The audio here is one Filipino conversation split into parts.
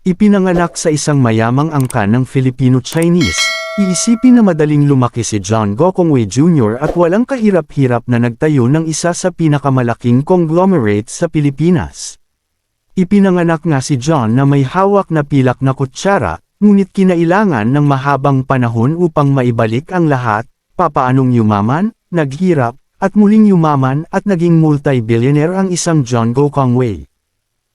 Ipinanganak sa isang mayamang angkan ng Filipino-Chinese, iisipin na madaling lumaki si John Gokongwei Jr. at walang kahirap-hirap na nagtayo ng isa sa pinakamalaking conglomerate sa Pilipinas. Ipinanganak nga si John na may hawak na pilak na kutsara, ngunit kinailangan ng mahabang panahon upang maibalik ang lahat, papaanong yumaman, naghirap, at muling yumaman at naging multi-billionaire ang isang John Gokongwei.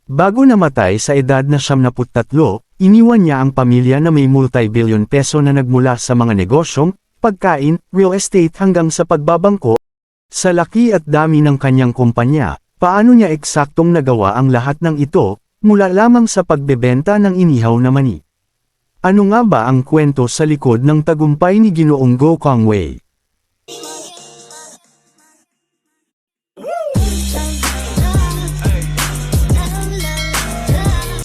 Bago namatay sa edad na 73, iniwan niya ang pamilya na may multi-billion peso na nagmula sa mga negosyong, pagkain, real estate hanggang sa pagbabangko. Sa laki at dami ng kanyang kumpanya, paano niya eksaktong nagawa ang lahat ng ito, mula lamang sa pagbebenta ng inihaw na mani? Ano nga ba ang kwento sa likod ng tagumpay ni Ginoong Gokongwei?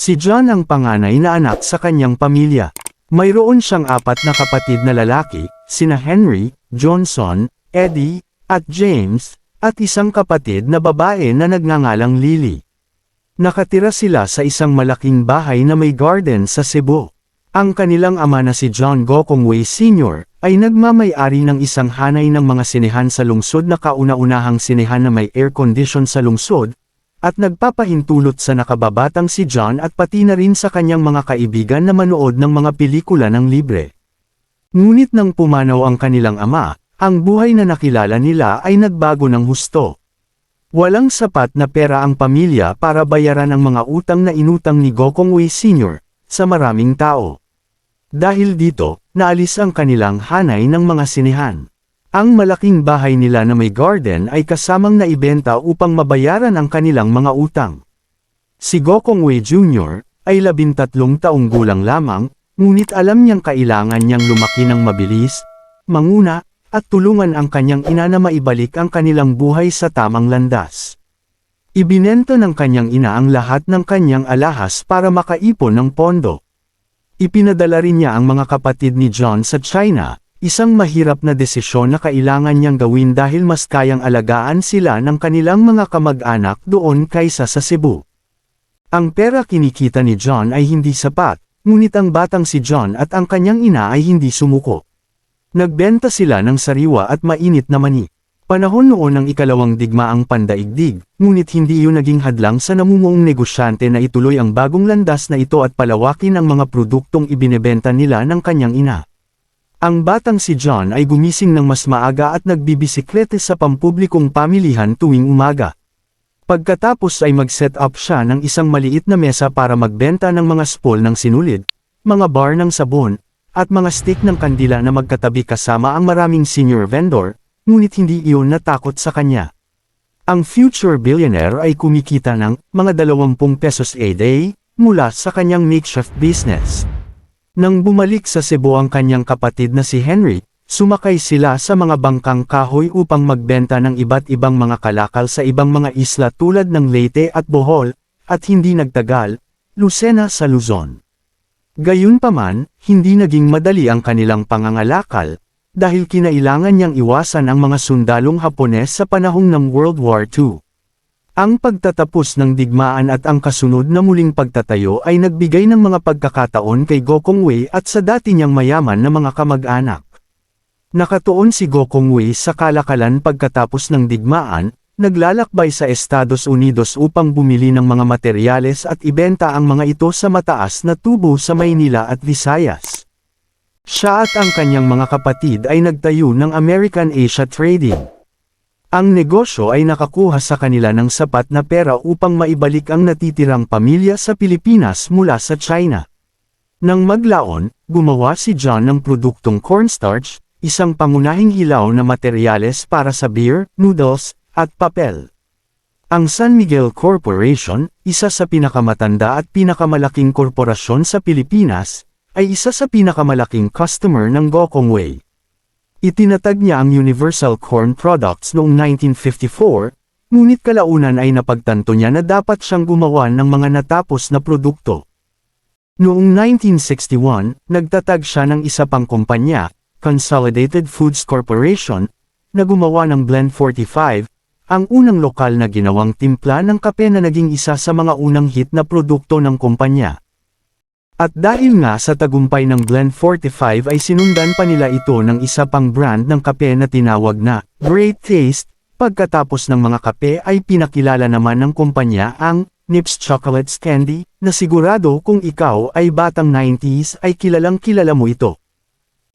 Si John ang panganay na anak sa kanyang pamilya. Mayroon siyang 4 na kapatid na lalaki, sina Henry, Johnson, Eddie, at James, at isang kapatid na babae na nagngangalang Lily. Nakatira sila sa isang malaking bahay na may garden sa Cebu. Ang kanilang ama na si John Gokongwei Sr. ay nagmamay-ari ng isang hanay ng mga sinehan sa lungsod na kauna-unahang sinehan na may air condition sa lungsod, at nagpapahintulot sa nakababatang si John at pati na rin sa kanyang mga kaibigan na manood ng mga pelikula ng libre. Ngunit nang pumanaw ang kanilang ama, ang buhay na nakilala nila ay nagbago ng husto. Walang sapat na pera ang pamilya para bayaran ang mga utang na inutang ni Gokongwei Sr. sa maraming tao. Dahil dito, naalis ang kanilang hanay ng mga sinehan. Ang malaking bahay nila na may garden ay kasamang naibenta upang mabayaran ang kanilang mga utang. Si Gokongwei Jr. ay 13 taong gulang lamang, ngunit alam niyang kailangan niyang lumaki ng mabilis, manguna, at tulungan ang kanyang ina na maibalik ang kanilang buhay sa tamang landas. Ibinenta ng kanyang ina ang lahat ng kanyang alahas para makaipon ng pondo. Ipinadala rin niya ang mga kapatid ni John sa China, isang mahirap na desisyon na kailangan niyang gawin dahil mas kayang alagaan sila ng kanilang mga kamag-anak doon kaysa sa Cebu. Ang pera kinikita ni John ay hindi sapat, ngunit ang batang si John at ang kanyang ina ay hindi sumuko. Nagbenta sila ng sariwa at mainit na mani. Panahon noon ng ikalawang digmaang pandaigdig, ngunit hindi iyon naging hadlang sa namumuong negosyante na ituloy ang bagong landas na ito at palawakin ang mga produktong ibinebenta nila ng kanyang ina. Ang batang si John ay gumising ng mas maaga at nagbibisiklete sa pampublikong pamilihan tuwing umaga. Pagkatapos ay mag-set up siya ng isang maliit na mesa para magbenta ng mga spool ng sinulid, mga bar ng sabon, at mga stick ng kandila na magkatabi kasama ang maraming senior vendor, ngunit hindi iyon natakot sa kanya. Ang future billionaire ay kumikita ng mga 20 pesos a day mula sa kanyang makeshift business. Nang bumalik sa Cebu ang kanyang kapatid na si Henry, sumakay sila sa mga bangkang kahoy upang magbenta ng iba't ibang mga kalakal sa ibang mga isla tulad ng Leyte at Bohol, at hindi nagtagal, Lucena sa Luzon. Gayunpaman, hindi naging madali ang kanilang pangangalakal, dahil kinailangan niyang iwasan ang mga sundalong Hapones sa panahon ng World War II. Ang pagtatapos ng digmaan at ang kasunod na muling pagtatayo ay nagbigay ng mga pagkakataon kay Gokongwei at sa dati niyang mayaman na mga kamag-anak. Nakatuon si Gokongwei sa kalakalan pagkatapos ng digmaan, naglalakbay sa Estados Unidos upang bumili ng mga materyales at ibenta ang mga ito sa mataas na tubo sa Maynila at Visayas. Siya at ang kanyang mga kapatid ay nagtayo ng American Asia Trading. Ang negosyo ay nakakuha sa kanila ng sapat na pera upang maibalik ang natitirang pamilya sa Pilipinas mula sa China. Nang maglaon, gumawa si John ng produktong cornstarch, isang pangunahing hilaw na materyales para sa beer, noodles, at papel. Ang San Miguel Corporation, isa sa pinakamatanda at pinakamalaking korporasyon sa Pilipinas, ay isa sa pinakamalaking customer ng Gokongwei. Itinatag niya ang Universal Corn Products noong 1954, ngunit kalaunan ay napagtanto niya na dapat siyang gumawa ng mga natapos na produkto. Noong 1961, nagtatag siya ng isa pang kumpanya, Consolidated Foods Corporation, na gumawa ng Blend 45, ang unang lokal na ginawang timpla ng kape na naging isa sa mga unang hit na produkto ng kumpanya. At dahil nga sa tagumpay ng Blend 45 ay sinundan pa nila ito ng isa pang brand ng kape na tinawag na Great Taste. Pagkatapos ng mga kape ay pinakilala naman ng kumpanya ang Nips Chocolates Candy, na sigurado kung ikaw ay batang 90s ay kilalang kilala mo ito.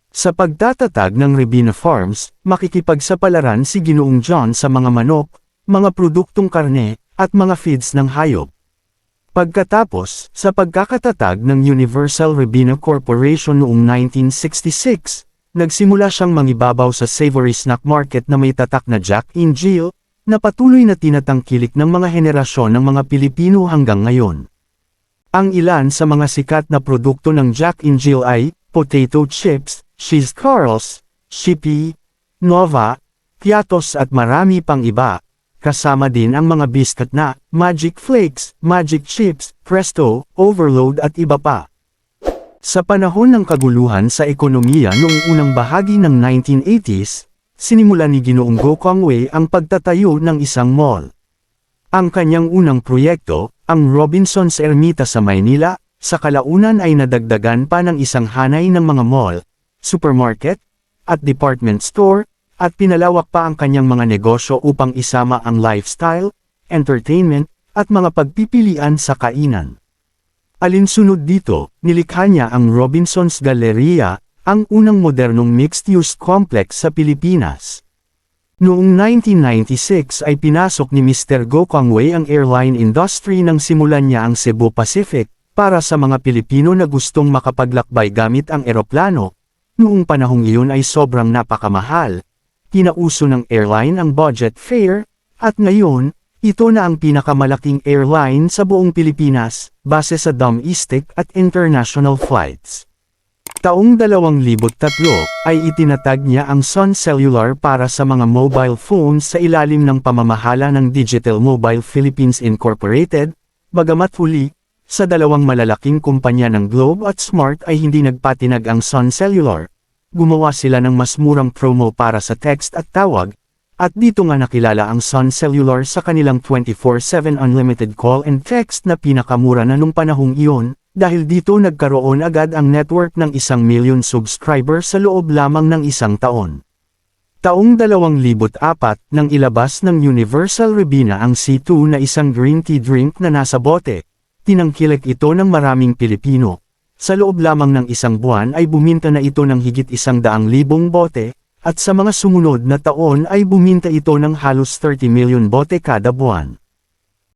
Sa pagtatatag ng Rebina Farms, makikipagsapalaran si Ginoong John sa mga manok, mga produktong karne, at mga feeds ng hayop. Pagkatapos, sa pagkakatatag ng Universal Rebina Corporation noong 1966, nagsimula siyang mangibabaw sa savory snack market na may tatak na Jack and Jill, na patuloy na tinatangkilik ng mga henerasyon ng mga Pilipino hanggang ngayon. Ang ilan sa mga sikat na produkto ng Jack and Jill ay potato chips, cheese curls, Shippy, Nova, Piatos at marami pang iba. Kasama din ang mga biscuit na Magic Flakes, Magic Chips, Presto, Overload at iba pa. Sa panahon ng kaguluhan sa ekonomiya noong unang bahagi ng 1980s, sinimula ni Ginoong Go Kwang Wei ang pagtatayo ng isang mall. Ang kanyang unang proyekto, ang Robinson's Ermita sa Maynila, sa kalaunan ay nadagdagan pa ng isang hanay ng mga mall, supermarket, at department store, at pinalawak pa ang kanyang mga negosyo upang isama ang lifestyle, entertainment, at mga pagpipilian sa kainan. Alinsunod dito, nilikha niya ang Robinson's Galleria, ang unang modernong mixed-use complex sa Pilipinas. Noong 1996 ay pinasok ni Mr. Go Kwang Wei ang airline industry nang simulan niya ang Cebu Pacific, para sa mga Pilipino na gustong makapaglakbay gamit ang eroplano. Noong panahong iyon ay sobrang napakamahal. Pinauso ng airline ang budget fare, at ngayon, ito na ang pinakamalaking airline sa buong Pilipinas, base sa domestic at international flights. Taong 2003 ay itinatag niya ang Sun Cellular para sa mga mobile phones sa ilalim ng pamamahala ng Digital Mobile Philippines Incorporated, bagamat huli, sa dalawang malalaking kumpanya ng Globe at Smart ay hindi nagpatinag ang Sun Cellular. Gumawa sila ng mas murang promo para sa text at tawag, at dito nga nakilala ang Sun Cellular sa kanilang 24/7 unlimited call and text na pinakamura na nung panahong iyon, dahil dito nagkaroon agad ang network ng 1 million subscriber sa loob lamang ng isang taon. Taong 2004 nang ilabas ng Universal Rebina ang C2 na isang green tea drink na nasa bote, tinangkilik ito ng maraming Pilipino. Sa loob lamang ng isang buwan ay buminta na ito ng higit 100,000 bote, at sa mga sumunod na taon ay buminta ito ng halos 30 million bote kada buwan.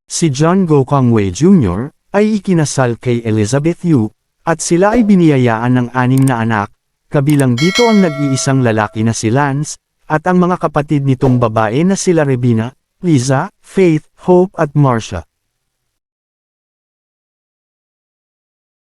Si John Go Kwang Wei Jr. ay ikinasal kay Elizabeth Yu, at sila ay biniyayaan ng 6 na anak, kabilang dito ang nag-iisang lalaki na si Lance, at ang mga kapatid nitong babae na sila Rebina, Liza, Faith, Hope at Marcia.